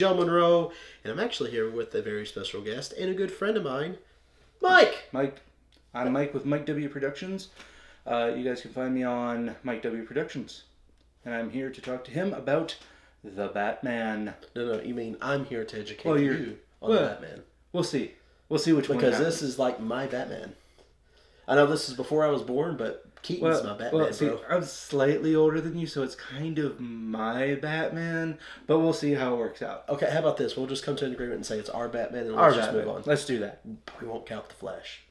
Joe Monroe, and I'm actually here with a very special guest and a good friend of mine, Mike. Mike. I'm Mike with Mike W. Productions. You guys can find me on Mike W. Productions. And I'm here to talk to him about the Batman. No, you mean I'm here to educate you on the Batman. We'll see. We'll see which one Because this is like my Batman. I know this is before I was born, but Keaton's my Batman, bro. I'm slightly older than you, so it's kind of my Batman, but we'll see how it works out. Okay, how about this? We'll just come to an agreement and say it's our Batman, and Our let's just Batman. move on. Let's do that. We won't count the Flash.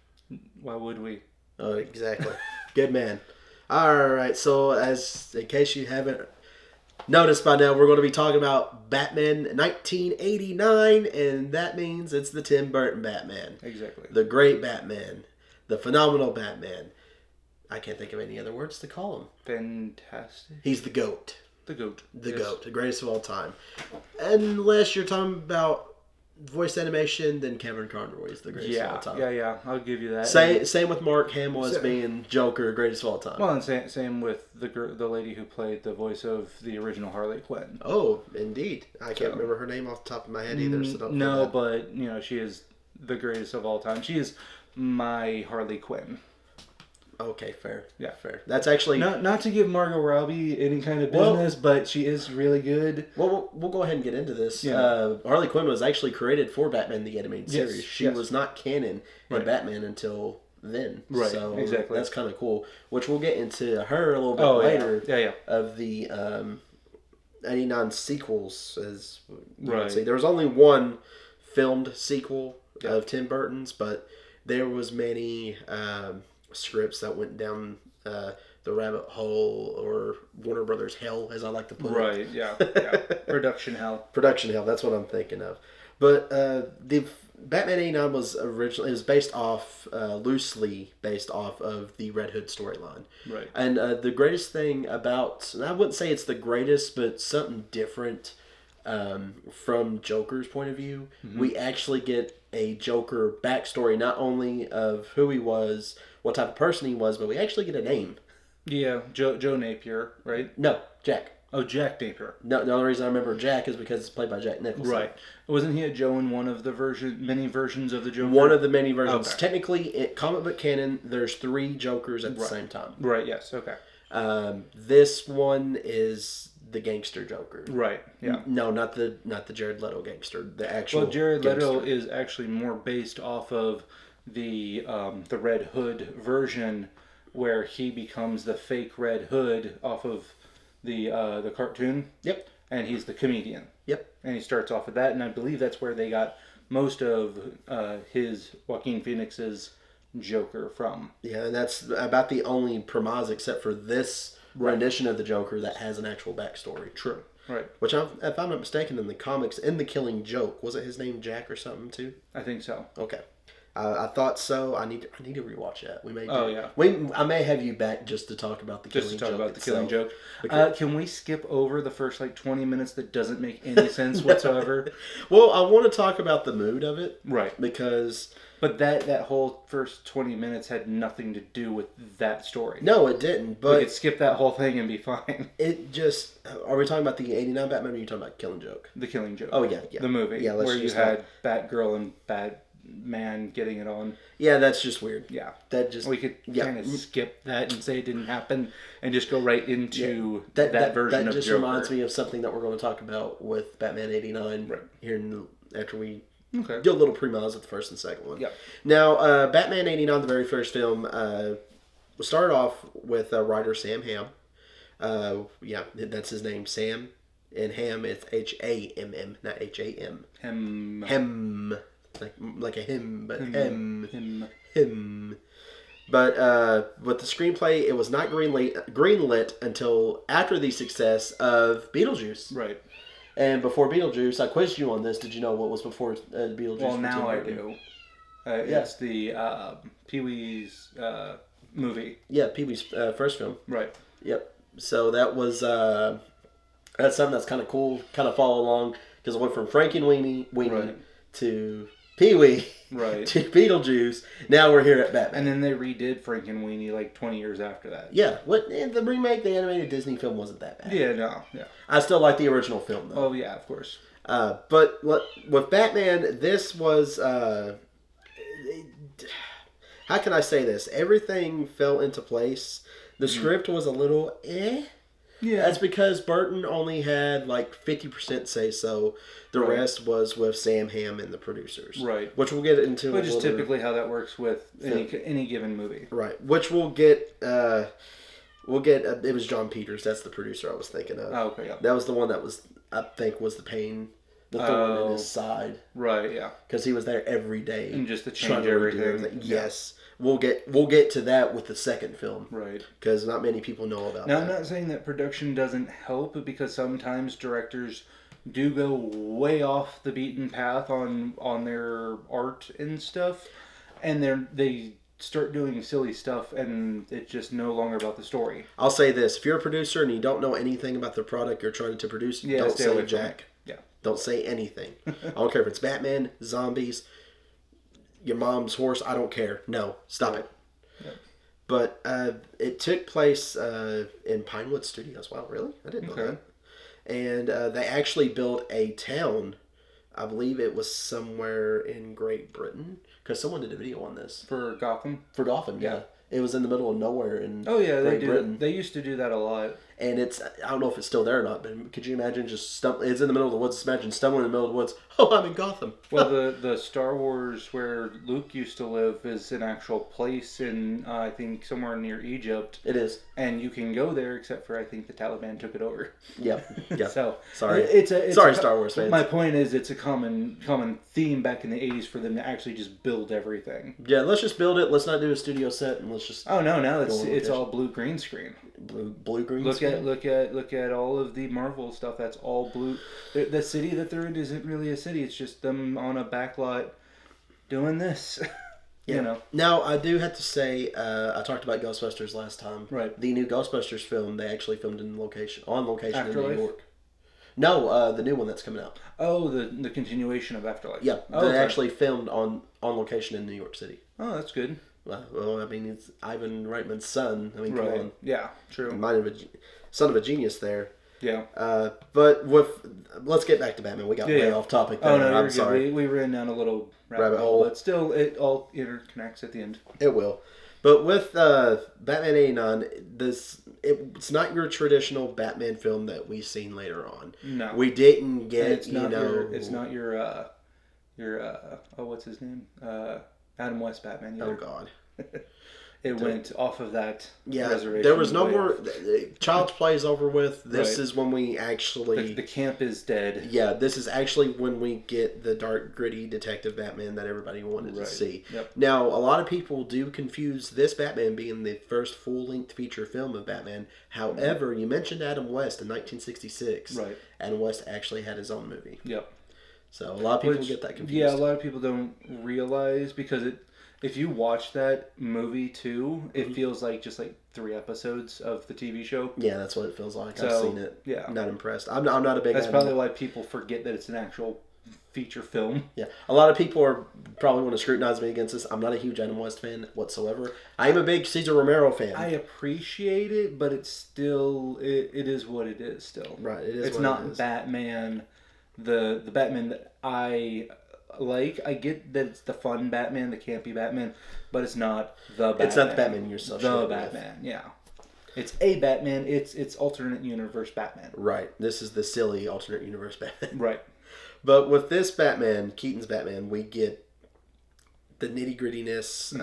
Why would we? Oh, exactly. Good man. All right, so in case you haven't noticed by now, we're going to be talking about Batman 1989, and that means it's the Tim Burton Batman. Exactly. The great Batman. The phenomenal Batman. I can't think of any other words to call him. Fantastic. He's the GOAT. The GOAT. The GOAT. The greatest of all time. Unless you're talking about voice animation, then Kevin Conroy is the greatest of all time. Yeah. I'll give you that. Same with Mark Hamill as being Joker, greatest of all time. Well, and same with the lady who played the voice of the original Harley Quinn. Oh, indeed. I can't remember her name off the top of my head either. So don't but she is the greatest of all time. She is my Harley Quinn. Okay, fair. Yeah, fair. That's actually not to give Margot Robbie any kind of business, but she is really good. Well, we'll go ahead and get into this. Yeah. Harley Quinn was actually created for Batman the Animated Series. Yes, She was not canon in Batman until then. Right. So exactly. that's kind of cool. Which we'll get into her a little bit later. Yeah. Of the 89 sequels, as you right. can see. There was only one filmed sequel of Tim Burton's, but there was many scripts that went down the rabbit hole, or Warner Brothers hell, as I like to put it. Right, yeah. Production hell. Production hell, that's what I'm thinking of. But the Batman 89 was originally, it was based off, loosely based off of the Red Hood storyline. Right. And the greatest thing about, and I wouldn't say it's the greatest, but something different from Joker's point of view, we actually get a Joker backstory, not only of who he was, what type of person he was, but we actually get a name. Yeah, Joe Napier, right? No, Jack. Oh, Jack Napier. No, the only reason I remember Jack is because it's played by Jack Nicholson. Right. Wasn't he a Joe in one of the many versions of the Joker? One of the many versions. Okay. Technically, in comic book canon, there's 3 Jokers at the same time. Right, yes, okay. This one is the gangster Joker. Right, yeah. No, not the Jared Leto gangster. The actual Jared gangster. Leto is actually more based off of the Red Hood version, where he becomes the fake Red Hood off of the cartoon. Yep. And he's the comedian. Yep. And he starts off with that, and I believe that's where they got most of his Joaquin Phoenix's Joker from. Yeah, and that's about the only premise, except for this rendition of the Joker, that has an actual backstory. True. Right. Which, if I'm not mistaken, in the comics, in The Killing Joke, wasn't his name Jack or something too? I think so. Okay. I thought so. I need to rewatch that. We may. I may have you back just to talk about the Killing Joke. Just to talk about the Killing Joke. Because, can we skip over the first 20 minutes that doesn't make any sense whatsoever? Well, I want to talk about the mood of it, right? Because that whole first 20 minutes had nothing to do with that story. No, it didn't. But we could skip that whole thing and be fine. It just. Are we talking about the '89 Batman, or are you talking about Killing Joke? The Killing Joke. Oh yeah. The movie. Yeah, where you had Batgirl and Batman getting it on. Yeah, that's just weird. Yeah. That just... We could kind of skip that and say it didn't happen and just go right into that version of Joker. That just reminds me of something that we're going to talk about with Batman 89 here after we do a little premise with the first and second one. Yep. Now, Batman 89, the very first film, started off with writer Sam Hamm. That's his name, Sam. And Hamm, it's Hamm, not Ham. Hem. Like a hymn, but hymn. But with the screenplay, it was not greenlit until after the success of Beetlejuice. Right. And before Beetlejuice, I quizzed you on this. Did you know what was before Beetlejuice? Well, now I do. It's the Pee-wee's movie. Yeah, Pee-wee's first film. Right. Yep. So that was that's something that's kind of cool, kind of follow along, because it went from Frankenweenie to Pee-wee to Beetlejuice. Now we're here at Batman. And then they redid Frankenweenie 20 years after that. Yeah. The remake, the animated Disney film wasn't that bad. Yeah, no. Yeah. I still like the original film, though. Oh, yeah, of course. But with Batman, this was how can I say this? Everything fell into place. The script was a little eh. Yeah. That's because Burton only had like 50% say so. The rest was with Sam Hamm and the producers. Right. Which we'll get into. Which is typically how that works with any given movie. Right. Which we'll get. It was John Peters. That's the producer I was thinking of. Oh, okay. Yeah. That was the one that was, I think, was the pain, the thorn in his side. Right. Yeah. Because he was there every day and just to change everything. Yes. We'll get to that with the second film. Right. Because not many people know about now, that. I'm not saying that production doesn't help, because sometimes directors do go way off the beaten path on their art and stuff, and they start doing silly stuff, and it's just no longer about the story. I'll say this: if you're a producer and you don't know anything about the product you're trying to produce, don't say jack. Yeah. Don't say anything. I don't care if it's Batman, zombies, your mom's horse. I don't care. No, stop it. Yep. But it took place in Pinewood Studios. Wow, really? I didn't know that. And they actually built a town. I believe it was somewhere in Great Britain, because someone did a video on this. For Gotham? For Gotham, yeah. It was in the middle of nowhere in Great Britain. They used to do that a lot. And I don't know if it's still there or not, but could you imagine it's in the middle of the woods. Imagine stumbling in the middle of the woods. Oh, I'm in Gotham. Well, the Star Wars where Luke used to live is an actual place in, I think, somewhere near Egypt. It is. And you can go there, except for I think the Taliban took it over. Yep. So, sorry. Sorry, Star Wars fans. My point is, it's a common theme back in the 80s for them to actually just build everything. Yeah, let's just build it. Let's not do a studio set, and let's just... Oh, no, now it's all blue green screen. Blue green screen? Look at all of the Marvel stuff. That's all blue. The city that they're in isn't really a city. It's just them on a backlot doing this. Yeah. You know. Now, I do have to say, I talked about Ghostbusters last time. Right. The new Ghostbusters film, they actually filmed on location Afterlife? in New York. No, the new one that's coming out. Oh, the continuation of Afterlife. Yeah, they actually filmed on location in New York City. Oh, that's good. Well, I mean, it's Ivan Reitman's son. I mean, come on. Yeah, true. Son of a genius there. Yeah. But let's get back to Batman. We got way off topic there. Oh, no, I'm sorry. We ran down a little rabbit hole, but still, it all interconnects at the end. It will. But with Batman 89, it's not your traditional Batman film that we've seen later on. No. We didn't get, it's not your what's his name? Adam West Batman either. Oh, God. It went off of that reservation. There was no more... Child's Play is over with. This Right. is when we actually... The camp is dead. Yeah, this is actually when we get the dark, gritty detective Batman that everybody wanted to see. Yep. Now, a lot of people do confuse this Batman being the first full-length feature film of Batman. However, you mentioned Adam West in 1966. Right. Adam West actually had his own movie. Yep. So a lot of people get that confused. Yeah, a lot of people don't realize, because if you watch that movie too, it feels like just like 3 episodes of the TV show. Yeah, that's what it feels like. So, I've seen it. Yeah. I'm not impressed. I'm not a big... That's probably why people forget that it's an actual feature film. Yeah. A lot of people are probably want to scrutinize me against this. I'm not a huge Adam West fan whatsoever. I am a big Cesar Romero fan. I appreciate it, but it's still... It is what it is still. Right, it is it's what not it is. Batman... The Batman that I like. I get that it's the fun Batman, the campy Batman, but it's not the Batman. It's not the Batman you're associated with. The Batman, yeah. It's a Batman. It's alternate universe Batman. Right. This is the silly alternate universe Batman. Right. But with this Batman, Keaton's Batman, we get the nitty grittiness.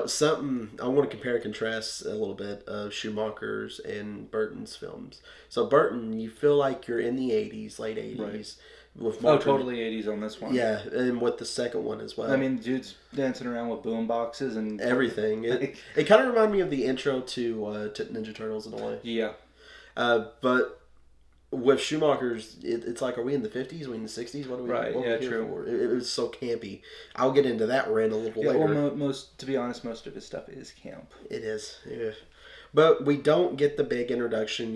Something I want to compare and contrast a little bit of Schumacher's and Burton's films. So Burton, you feel like you're in the 80s, late 80s. Right. With totally 80s on this one. Yeah, and with the second one as well. I mean, dude's dancing around with boom boxes and everything. It kind of reminded me of the intro to Ninja Turtles in a way. Yeah. But with Schumacher's, it's like, are we in the 50s? Are we in the 60s? What are we? Right. What yeah. are we here True. For? It was so campy. I'll get into that rant a little later. Well, to be honest, most of his stuff is camp. It is. Yeah. But we don't get the big introduction.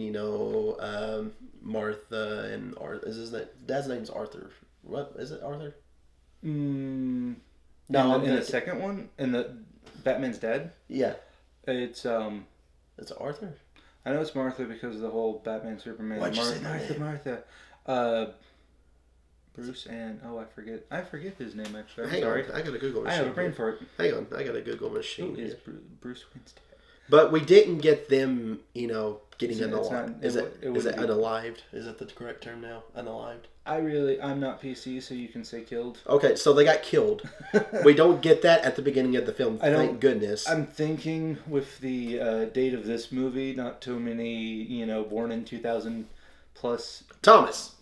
Martha and Arthur. Is his name? Dad's name's Arthur. What is it? Arthur? No. In the second one, in the Batman's dead. Yeah. It's It's Arthur. I know it's Martha because of the whole Batman Superman. Why'd you say that name? Martha. Bruce and I forget his name actually. I'm Hang sorry. on, I got a Google machine. I have a brain fart. Hang on, I got a Google machine. Who is here. Bruce Wayne's dad? But we didn't get them, getting It's unalived. not- Is it wouldn't be- unalived? Is that the correct term now? Unalived? I'm not PC, so you can say killed. Okay, so they got killed. We don't get that at the beginning of the film. Thank goodness. I'm thinking with the date of this movie, not too many, born in 2000 plus. Thomas.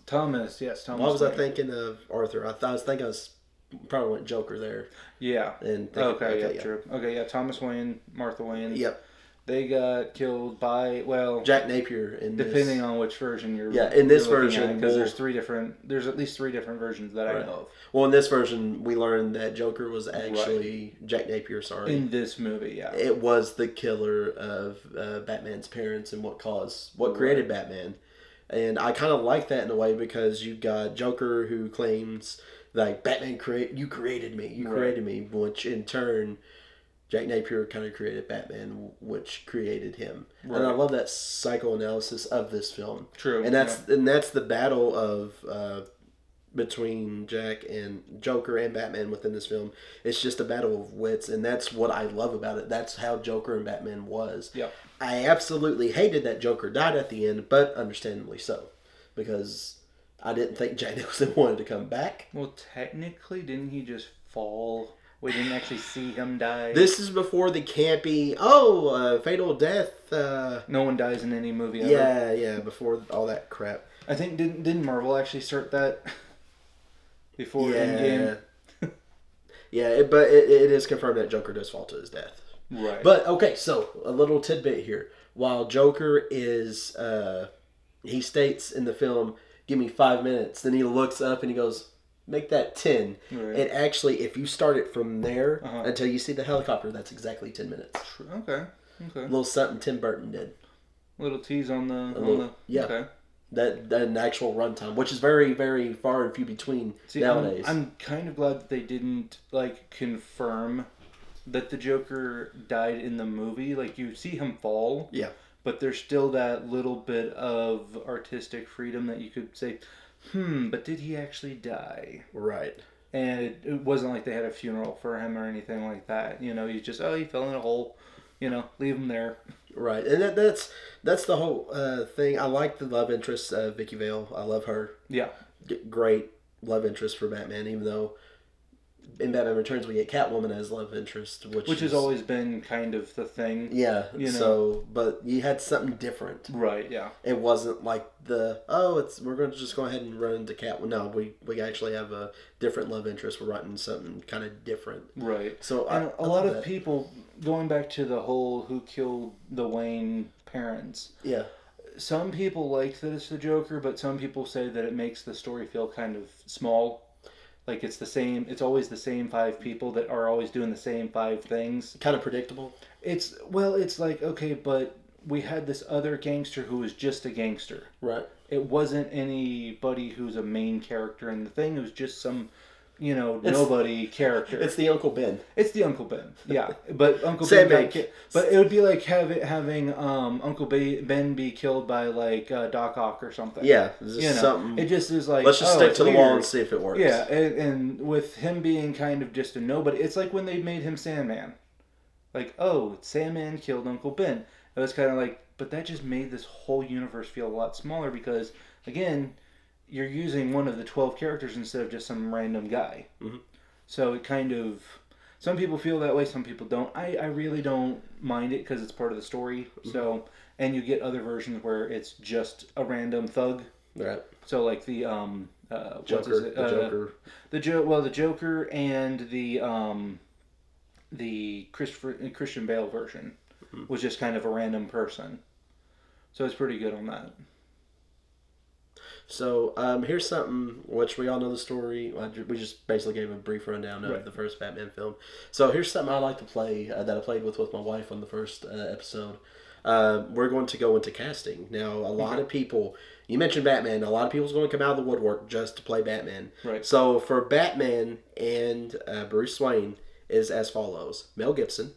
Yes, Thomas. Why was I Wayne. thinking of Arthur? I was thinking I was probably went Joker there. Yeah. And True. Okay, yeah, Thomas Wayne, Martha Wayne. Yep. They got killed by Jack Napier depending on which version you're in this version because there's at least three different versions that I know of. Well, in this version we learned that Joker was actually Jack Napier, in this movie, yeah. It was the killer of Batman's parents and what created Batman. And I kind of like that in a way because you've got Joker who claims like Batman created me, which in turn Jack Napier kind of created Batman, which created him. Right. And I love that psychoanalysis of this film. True. And that's the battle of between Jack and Joker and Batman within this film. It's just a battle of wits, and that's what I love about it. That's how Joker and Batman was. Yeah. I absolutely hated that Joker died at the end, but understandably so, because I didn't think Jack Nicholson wanted to come back. Well, technically, didn't he just fall? We didn't actually see him die. This is before the campy, fatal death. No one dies in any movie ever. Yeah, before all that crap. I think, didn't Marvel actually start that before Endgame? But it is confirmed that Joker does fall to his death. Right. But, okay, so a little tidbit here. While Joker is, he states in the film, give me 5 minutes, then he looks up and he goes, make that 10. Right. And actually, if you start it from there until you see the helicopter, that's exactly 10 minutes. Okay. A little something Tim Burton did. Little tease on the... Okay. That an actual runtime, which is very, very far and few between nowadays. I'm kind of glad that they didn't, confirm that the Joker died in the movie. Like, you see him fall. Yeah. But there's still that little bit of artistic freedom that you could say... but did he actually die? Right. And it wasn't like they had a funeral for him or anything like that. He's just, he fell in a hole. Leave him there. Right. And that's the whole thing. I like the love interest of Vicky Vale. I love her. Yeah. Great love interest for Batman, even though in Batman Returns we get Catwoman as love interest, which has always been kind of the thing. Yeah. So, but you had something different. Right. Yeah. It wasn't like we're going to just go ahead and run into Catwoman. No, we actually have a different love interest. We're writing something kind of different. Right. So and a lot of people going back to the whole who killed the Wayne parents. Yeah. Some people like that it's the Joker, but some people say that it makes the story feel kind of small. Like it's always the same 5 people that are always doing the same 5 things. Kind of predictable. It's like, okay, but we had this other gangster who was just a gangster. Right. It wasn't anybody who's a main character in the thing. It was just some, nobody character. It's the Uncle Ben. It's the Uncle Ben. Yeah. But Uncle Sam Ben but it would be like having Uncle Ben be killed by Doc Ock or something. Yeah. Something. It just is like, let's just stick to the weird. wall and see if it works. Yeah, and with him being kind of just a nobody, it's like when they made him Sandman. Like, Sandman killed Uncle Ben. It was kind of like, but that just made this whole universe feel a lot smaller because, again, you're using one of the 12 characters instead of just some random guy. Mm-hmm. So it kind of... Some people feel that way, some people don't. I really don't mind it because it's part of the story. Mm-hmm. So, and you get other versions where it's just a random thug. Right. So like the... Joker. The Joker and the Christian Bale version was just kind of a random person. So it's pretty good on that. So here's something which we all know the story. We just basically gave a brief rundown of the first Batman film. So here's something I like to play that I played with my wife on the first episode. We're going to go into casting. Now, a lot of people... You mentioned Batman. A lot of people's going to come out of the woodwork just to play Batman. Right. So for Batman and Bruce Wayne is as follows. Mel Gibson.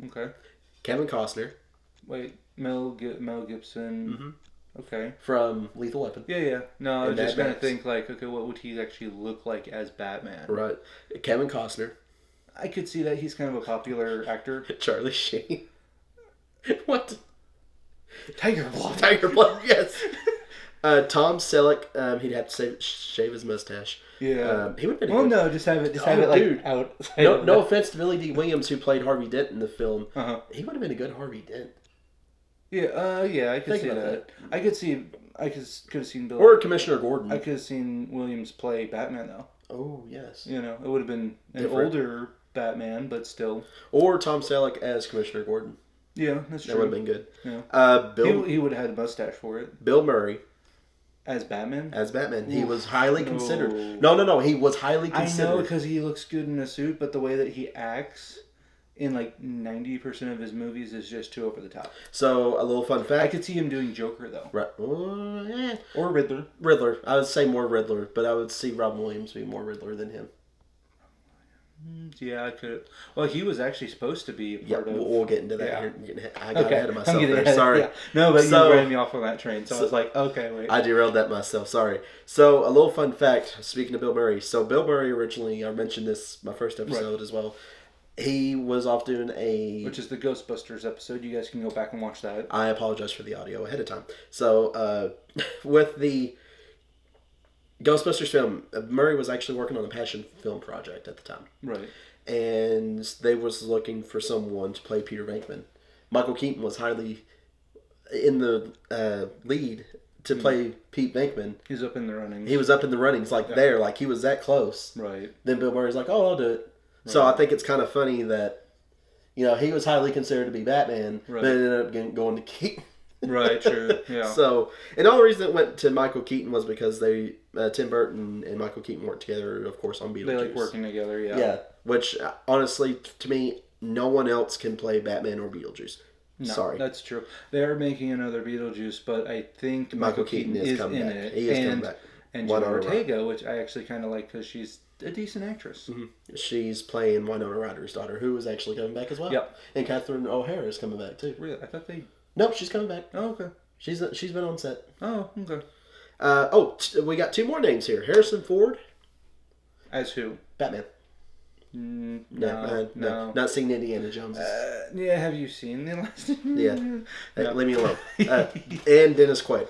Okay. Kevin Costner. Wait, Mel Gibson. Mm-hmm. Okay. from Lethal Weapon. Yeah. No, I was And just Mad gonna Max. think like, okay, what would he actually look like as Batman? Right. Kevin Costner. I could see that he's kind of a popular actor. Charlie Sheen. What? Tiger Blood. Tiger Blood, yes. Tom Selleck, he'd have to shave his mustache. Yeah. He would have been Well, good. no, just have it Dude. out. No offense to Billy D. Williams, who played Harvey Dent in the film. Uh-huh. He would have been a good Harvey Dent. Yeah, I could Think see about that. I could have seen Bill. Or Commissioner Gordon. I could have seen Williams play Batman though. Oh, yes. You know, it would have been an Different. older Batman, but still. Or Tom Selleck as Commissioner Gordon. Yeah, that's true. That would have been good. Yeah. He would have had a mustache for it. Bill Murray As Batman? as Batman. He was highly No. considered. No. He was highly I considered. know because he looks good in a suit, but the way that he acts in like 90% of his movies is just too over the top. So, a little fun I fact. could see him doing Joker though. Right. Or Riddler. Riddler. I would say more Riddler, but I would see Robin Williams be more Riddler than him. Yeah, I could. Well, he was actually supposed to be a part of. We'll get into that Yeah. here. I got ahead of myself there. ahead. Sorry. Yeah. No, but So- you ran me off on that train, so I was like, okay, wait. I derailed that myself. Sorry. So, a little fun fact. Speaking of Bill Murray. So, Bill Murray originally, I mentioned this my first episode as well. He was off doing a... Which is the Ghostbusters episode. You guys can go back and watch that. I apologize for the audio ahead of time. So, with the Ghostbusters film, Murray was actually working on a passion film project at the time. Right. And they was looking for someone to play Peter Venkman. Michael Keaton was highly in the lead to play Pete Venkman. He's up in the running. He was up in the runnings, there, like he was that close. Right. Then Bill Murray's like, "Oh, I'll do it." Right. So I think it's kind of funny that, he was highly considered to be Batman, but ended up going to Keaton. Right, true, yeah. So, and the only reason it went to Michael Keaton was because they, Tim Burton and Michael Keaton worked together, of course, on Beetlejuice. They like working together, yeah. Yeah, which, honestly, to me, no one else can play Batman or Beetlejuice. No, Sorry. that's true. They are making another Beetlejuice, but I think Michael Keaton is coming in back. it. He is coming back. And Jenna Ortega, which I actually kind of like because she's a decent actress. Mm-hmm. She's playing Winona Ryder's daughter, who is actually coming back as well. Yep. And Catherine O'Hara is coming back, too. Really? I thought they... Nope, she's coming back. Oh, okay. She's been on set. Oh, okay. We got two more names here. Harrison Ford. As who? Batman. No. Not seen Indiana Jones. Yeah, have you seen the last? Yeah. No. Leave me alone. And Dennis Quaid.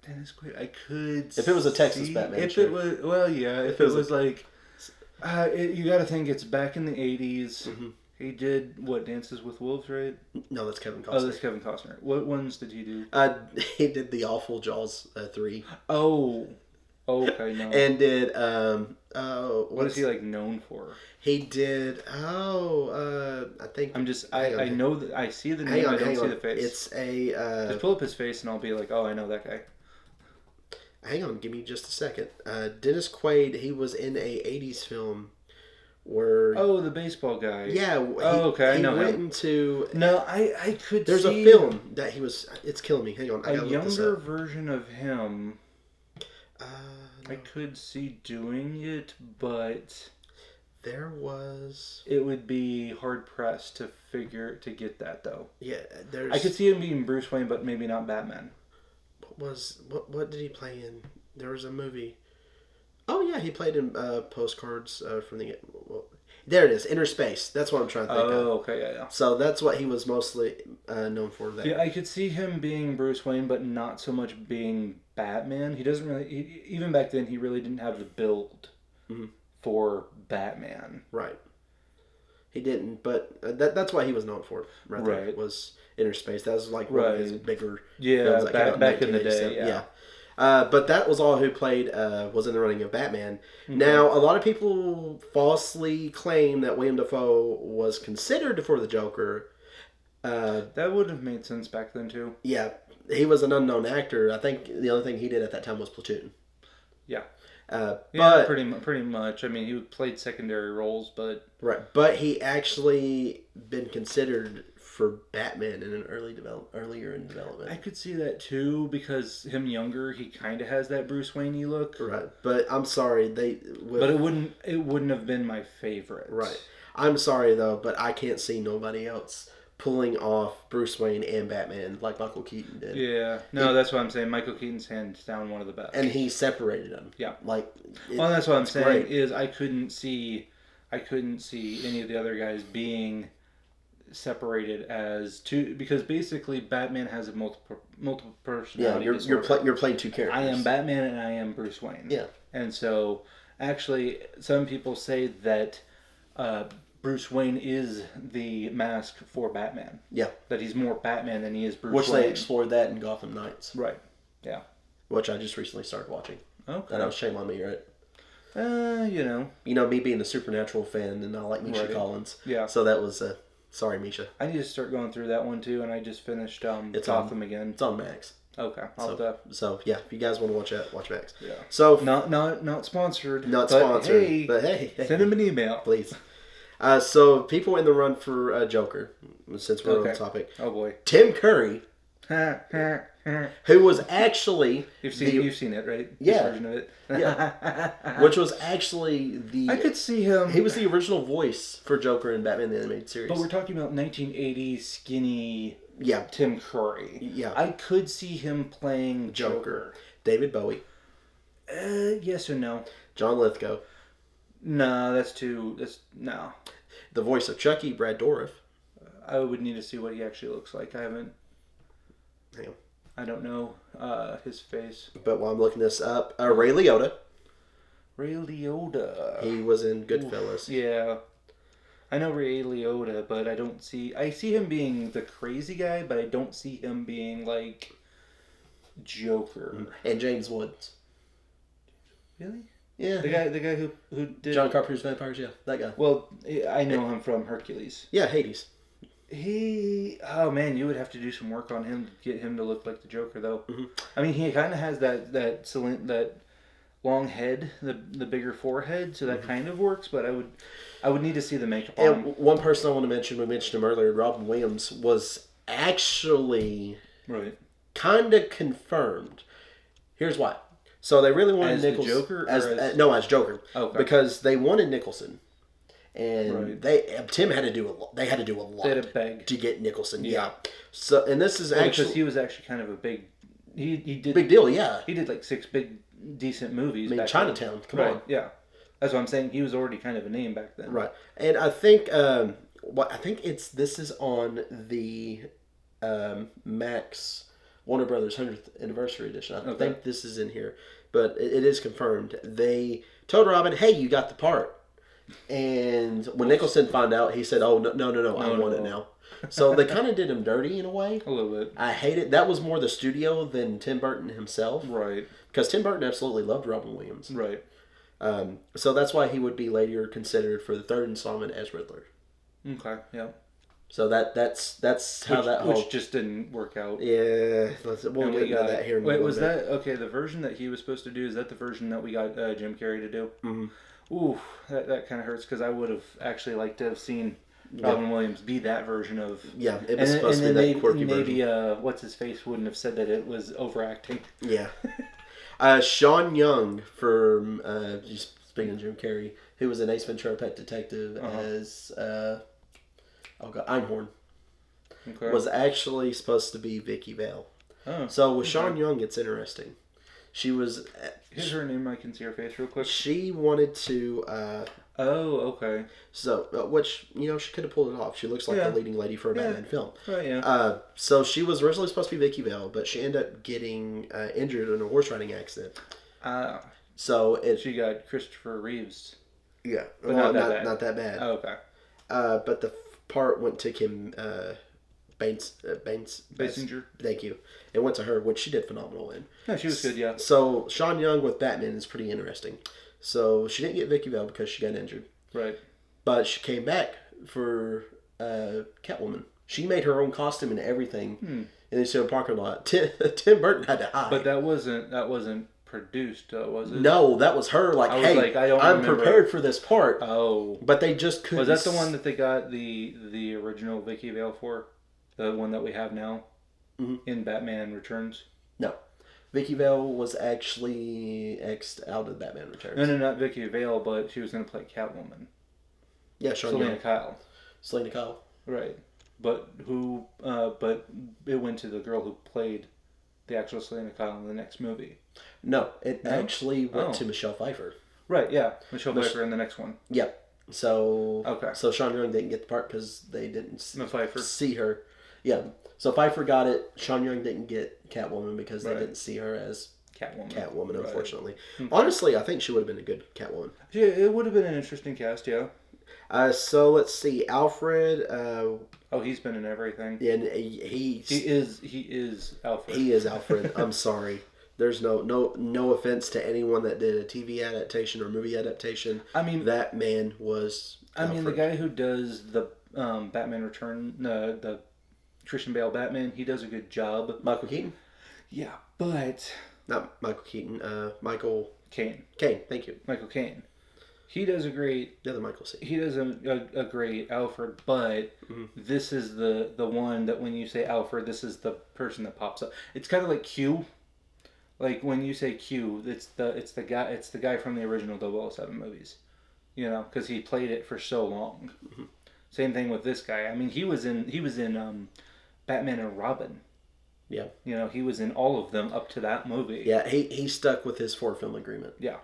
Dennis Quaid. I could. If it was a Texas Batman. If sure. it was, well, yeah. If it was like, you got to think it's back in the '80s. Mm-hmm. He did what, Dances with Wolves, right? No, that's Kevin Costner. Oh, that's Kevin Costner. What ones did he do? He did the awful Jaws 3. Oh, okay, no. And did what is he like known for? He did I think I know that I see the name. I don't see the face. It's a just pull up his face and I'll be like, oh, I know that guy. Hang on, give me just a second. Dennis Quaid. He was in a '80s film where the baseball guy. Yeah. Okay, I know went him. into. No, I could. There's see a film that he was. It's killing me. Hang on, I gotta look this younger up. version of him. I could see doing it, but there was. It would be hard pressed to get that though. Yeah, there's. I could see him being Bruce Wayne, but maybe not Batman. What did he play in? There was a movie. Oh yeah, he played in Postcards from the. Well, there it is, Inner Space. That's what I'm trying to think of. Oh, okay, yeah. So that's what he was mostly known for there. Yeah, I could see him being Bruce Wayne, but not so much being Batman. He doesn't really. Even back then, he really didn't have the build for Batman. Right. He didn't, but that's what he was known for. Right. Was Inner Space. That was like one of his bigger. Yeah, back in the day. Yeah. But that was all who played was in the running of Batman. Mm-hmm. Now, a lot of people falsely claim that William Dafoe was considered for the Joker. That would have made sense back then, too. Yeah. He was an unknown actor. I think the only thing he did at that time was Platoon. Yeah. But pretty much. I mean, he played secondary roles, but... Right. But he actually been considered for Batman in an earlier in development. I could see that too, because him younger, he kind of has that Bruce Wayne-y look. Right, but I'm sorry but it wouldn't have been my favorite. Right, I'm sorry though, but I can't see nobody else pulling off Bruce Wayne and Batman like Michael Keaton did. Yeah. No, that's what I'm saying. Michael Keaton's hands down one of the best. And he separated them. Yeah. Like. Well, that's what I'm saying great. is I couldn't see any of the other guys being separated as two, because basically Batman has a multiple personality. Yeah, you're playing two characters. I am Batman and I am Bruce Wayne. Yeah. And so, actually, some people say that Bruce Wayne is the mask for Batman. Yeah. That he's more Batman than he is Bruce Which Wayne. they explored that in Gotham Knights. Right. Yeah. Which I just recently started watching. Okay. I know, shame on me, right? You know. You know, me being a Supernatural fan, and I like Misha Right. Collins. Yeah. So that was, sorry, Misha. I need to start going through that one too, and I just finished Gotham again. It's on Max. Okay. So yeah, if you guys want to watch that, watch Max. Yeah. So not sponsored. Not but sponsored. Hey, but hey, send him an email, please. So people in the run for Joker, since we're on the topic. Oh boy. Tim Curry, who was actually you've seen it, right? Yeah. This version of it. Yeah. Which was actually the. I could see him. He was the original voice for Joker in Batman the Animated Series. But we're talking about 1980 skinny. Yeah. Tim Curry. Yeah. I could see him playing Joker. David Bowie. Yes or no? John Lithgow. No, no. The voice of Chucky, Brad Dourif. I would need to see what he actually looks like. I haven't. Hang on. I don't know his face. But while I'm looking this up, Ray Liotta. Ray Liotta. He was in Goodfellas. Yeah. I know Ray Liotta, but I see him being the crazy guy, but I don't see him being like Joker. And James Woods. Really? Yeah. The guy who did John Carpenter's Vampires, yeah. That guy. Well, I know him from Hercules. Yeah, Hades. Oh man, you would have to do some work on him to get him to look like the Joker, though. Mm-hmm. I mean, he kind of has that long head, the bigger forehead, so that kind of works. But I would need to see the makeup on him. And one person I want to mention, we mentioned him earlier, Robin Williams, was actually Right. kind of confirmed. Here's why. So they really wanted As Nicholson. the Joker? As Joker. Okay. Because they wanted Nicholson. And Right. Tim had to do a lot. They had to do a lot. They had to beg to get Nicholson. Yeah. So, and this is actually because he was actually kind of a big. He did big deal. Yeah. He did like 6 big decent movies. I mean, back Chinatown. then. Come right. on. Yeah. That's what I'm saying. He was already kind of a name back then. Right. And I think this is on the Max Warner Brothers 100th anniversary edition. I think this is in here, but it is confirmed. They told Robin, "Hey, you got the part." And when Nicholson found out, he said, "Oh no, I want it now." So they kind of did him dirty in a way. A little bit. I hate it. That was more the studio than Tim Burton himself. Right. Because Tim Burton absolutely loved Robin Williams. Right. So that's why he would be later considered for the third installment as Riddler. Okay. Yeah. So that's how that whole which just didn't work out. Yeah, we'll get into that here in a Wait, little was bit. that okay? The version that he was supposed to do, is that the version that we got Jim Carrey to do? Mm-hmm. Ooh, that kind of hurts because I would have actually liked to have seen Robin Williams be that version of. Yeah, it was supposed to be that quirky version. Maybe what's his face wouldn't have said that it was overacting. Yeah. Sean Young from just speaking of Jim Carrey, who was an Ace Ventura: Pet Detective as Einhorn, was actually supposed to be Vicky Vale. Oh, so with Sean Young, it's interesting. She was. Here's her name. I can see her face real quick. She wanted to. Oh, okay. So, which she could have pulled it off. She looks like the leading lady for a Batman film. Right. Yeah. So she was originally supposed to be Vicky Vale, but she ended up getting injured in a horse riding accident. So she got Christopher Reeves. Yeah, but well, not that bad. Oh, okay. But the part went to Kim Basinger. Thank you. It went to her, which she did phenomenal in. Yeah, she was good. Yeah. So Sean Young with Batman is pretty interesting. So she didn't get Vicky Vale because she got injured. Right. But she came back for Catwoman. She made her own costume and everything in the show parking lot. Tim Burton had to hide. But that wasn't produced, was it? No, that was her. Like, hey, I'm prepared for this part. Oh, but they just couldn't. Was that the one that they got the original Vicky Vale for? The one that we have now in Batman Returns? No. Vicky Vale was actually X'd out of Batman Returns. No, not Vicky Vale, but she was going to play Catwoman. Yeah, Sean Selena Young. Kyle. Selena Kyle. Right. but it went to the girl who played the actual Selena Kyle in the next movie. No, it No? actually went Oh. to Michelle Pfeiffer. Right, yeah. Michelle Mich- Pfeiffer in the next one. Yep. So Okay. so Sean Young didn't get the part because they didn't Pfeiffer. see her. Yeah. So Pfeiffer got it. Sean Young didn't get Catwoman because they Right. didn't see her as Catwoman. Right. unfortunately. Okay. Honestly, I think she would have been a good Catwoman. Yeah, it would have been an interesting cast, yeah. So let's see. Alfred. Oh, he's been in everything. And He is Alfred. He is Alfred. I'm sorry. There's no offense to anyone that did a TV adaptation or movie adaptation. I mean, that man was. The guy who does the Batman Return, the Christian Bale Batman, he does a good job. Michael Keaton. Yeah, but Not Michael Keaton. Michael Caine. Thank you. Michael Caine. He does a great. The other Michael C. He does a great Alfred, but this is the one that when you say Alfred, this is the person that pops up. It's kind of like Q. Like when you say Q, it's the guy from the original 007 movies. You know, because he played it for so long. Mm-hmm. Same thing with this guy. I mean, he was in Batman and Robin. Yeah. You know, he was in all of them up to that movie. Yeah, he stuck with his 4-film agreement. Yeah,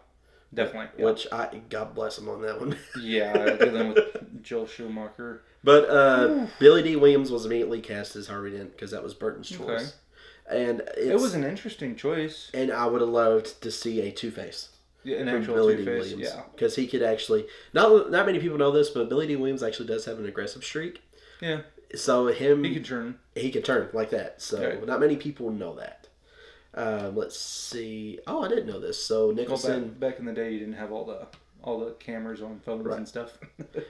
definitely. Yeah. Which God bless him on that one. Yeah, dealing with Joel Schumacher. But Billy D. Williams was immediately cast as Harvey Dent because that was Burton's choice. Okay. And it was an interesting choice. And I would have loved to see a Two-Face. Yeah, an actual Two-Face, yeah. Because he could actually... Not many people know this, but Billy D. Williams actually does have an aggressive streak. Yeah. So him... He can turn like that. So okay. Not many people know that. Let's see... Oh, I didn't know this. So Nicholson... Well, back in the day, you didn't have all the cameras on phones and stuff.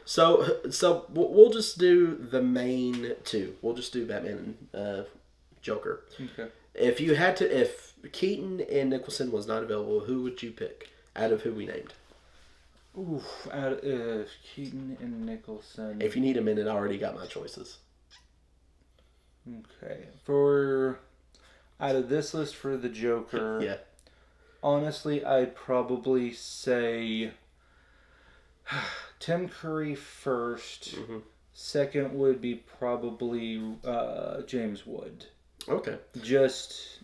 So we'll just do the main two. We'll just do Batman and Joker. Okay. If Keaton and Nicholson was not available, who would you pick out of who we named? Oof, Keaton and Nicholson. If you need a minute, I already got my choices. Okay. For out of this list for the Joker, yeah. Honestly, I'd probably say Tim Curry first. Mm-hmm. Second would be probably James Wood. Okay. Just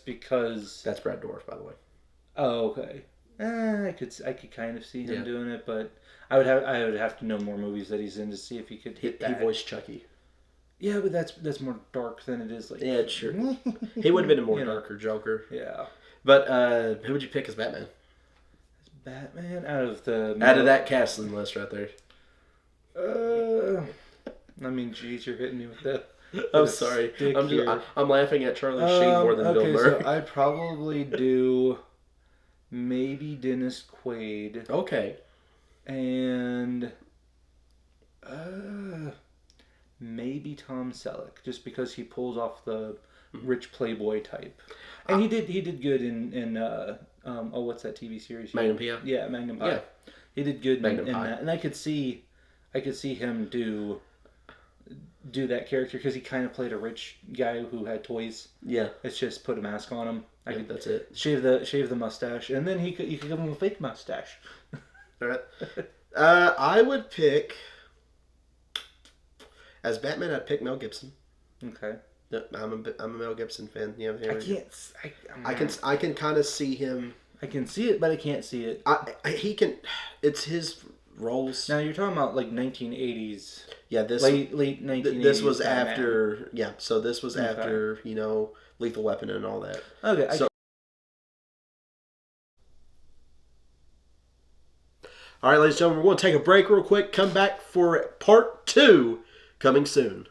because that's Brad Dourif, by the way. Oh, okay. I could kind of see him doing it, but I would have to know more movies that he's in to see if he could hit that. He voiced Chucky. Yeah, but that's more dark than it is like. Yeah, sure. He would have been a more darker Joker. Yeah. But who would you pick as Batman? Batman out of that casting list right there. I mean, geez, you're hitting me with that. I'm sorry. I'm laughing at Charlie Sheen more than Bill Murray. So I'd probably do maybe Dennis Quaid. Okay. And maybe Tom Selleck, just because he pulls off the rich playboy type. And he did good in what's that TV series? Magnum P.I. Yeah, Magnum P.I. Yeah. He did good in that, and I could see him do that character because he kind of played a rich guy who had toys. Yeah, it's just put a mask on him. That's it. Shave the mustache, and then you could give him a fake mustache. All right. I would pick as Batman. I'd pick Mel Gibson. Okay. I'm a Mel Gibson fan. Yeah, I can kind of see him. I can see it, but I can't see it. He can. It's his roles. Now you're talking about like 1980s. Yeah, this late 1980s. This was after. Yeah, so this was after Lethal Weapon and all that. Okay. All right, ladies and gentlemen, we're going to take a break real quick. Come back for part 2 coming soon.